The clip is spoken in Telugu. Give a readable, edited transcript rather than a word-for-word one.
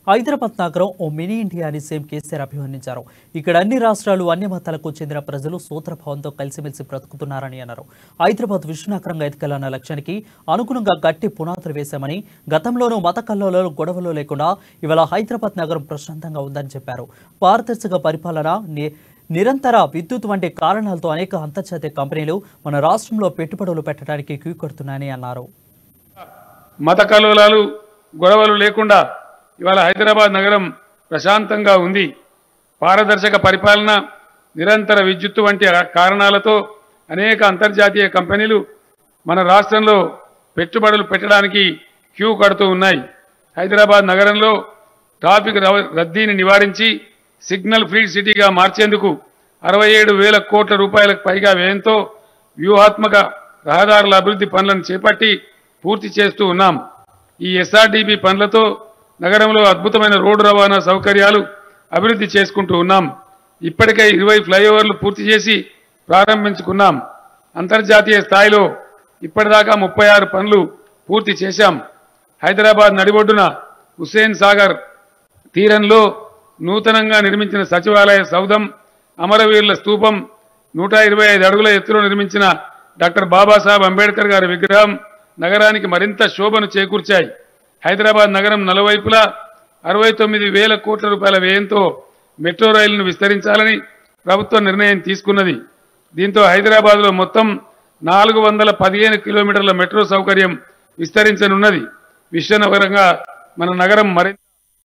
హైదరాబాద్ నగరం ఓ మినీ ఇండియా అని సీఎం కేసీఆర్ అభివర్ణించారు. ఇక్కడ అన్ని రాష్ట్రాలు, అన్ని మతాలకు చెందిన ప్రజలు సూత్రభావంతో కలిసిమెలిసి బ్రతుకుతున్నారని అన్నారు. హైదరాబాద్ విశ్వనగరంగా ఎదగాలన్న లక్ష్యానికి అనుగుణంగా గట్టి పునాదులు వేశామని, గతంలోనూ మత కల్లోలాలు, గొడవలు లేకుండా ఇవాళ హైదరాబాద్ నగరం ప్రశాంతంగా ఉందని చెప్పారు. పారదర్శక పరిపాలన, నిరంతర విద్యుత్ వంటి కారణాలతో అనేక అంతర్జాతీయ కంపెనీలు మన రాష్ట్రంలో పెట్టుబడులు పెట్టడానికి క్యూ కడుతున్నాయని అన్నారు. మత కల్లోలాలు, గొడవలు లేకుండా ఇవాళ హైదరాబాద్ నగరం ప్రశాంతంగా ఉంది. పారదర్శక పరిపాలన, నిరంతర విద్యుత్ వంటి కారణాలతో అనేక అంతర్జాతీయ కంపెనీలు మన రాష్ట్రంలో పెట్టుబడులు పెట్టడానికి క్యూ కడుతూ ఉన్నాయి. హైదరాబాద్ నగరంలో ట్రాఫిక్ రద్దీని నివారించి సిగ్నల్ ఫ్రీ సిటీగా మార్చేందుకు 67,000 కోట్ల రూపాయలకు పైగా వ్యయంతో వ్యూహాత్మక రహదారుల అభివృద్ధి పనులను చేపట్టి పూర్తి చేస్తూ ఉన్నాం. ఈ ఎస్ఆర్డీపీ పనులతో నగరంలో అద్భుతమైన రోడ్డు రవాణా సౌకర్యాలు అభివృద్ధి చేసుకుంటూ ఉన్నాం. ఇప్పటికే 20 ఫ్లైఓవర్లు పూర్తి చేసి ప్రారంభించుకున్నాం. అంతర్జాతీయ స్థాయిలో ఇప్పటిదాకా 36 పనులు పూర్తి చేశాం. హైదరాబాద్ నడిబొడ్డున హుస్సేన్ సాగర్ తీరంలో నూతనంగా నిర్మించిన సచివాలయ సౌధం, అమరవీరుల స్తూపం, 125 అడుగుల ఎత్తులో నిర్మించిన డాక్టర్ బాబాసాహెబ్ అంబేద్కర్ గారి విగ్రహం నగరానికి మరింత శోభను చేకూర్చాయి. హైదరాబాద్ నగరం నలువైపులా 69,000 కోట్ల రూపాయల వ్యయంతో మెట్రో రైలును విస్తరించాలని ప్రభుత్వం నిర్ణయం తీసుకున్నది. దీంతో హైదరాబాద్లో మొత్తం 415 కిలోమీటర్ల మెట్రో సౌకర్యం విస్తరించనున్నది. విశ్వనగరంగా మన నగరం మరింత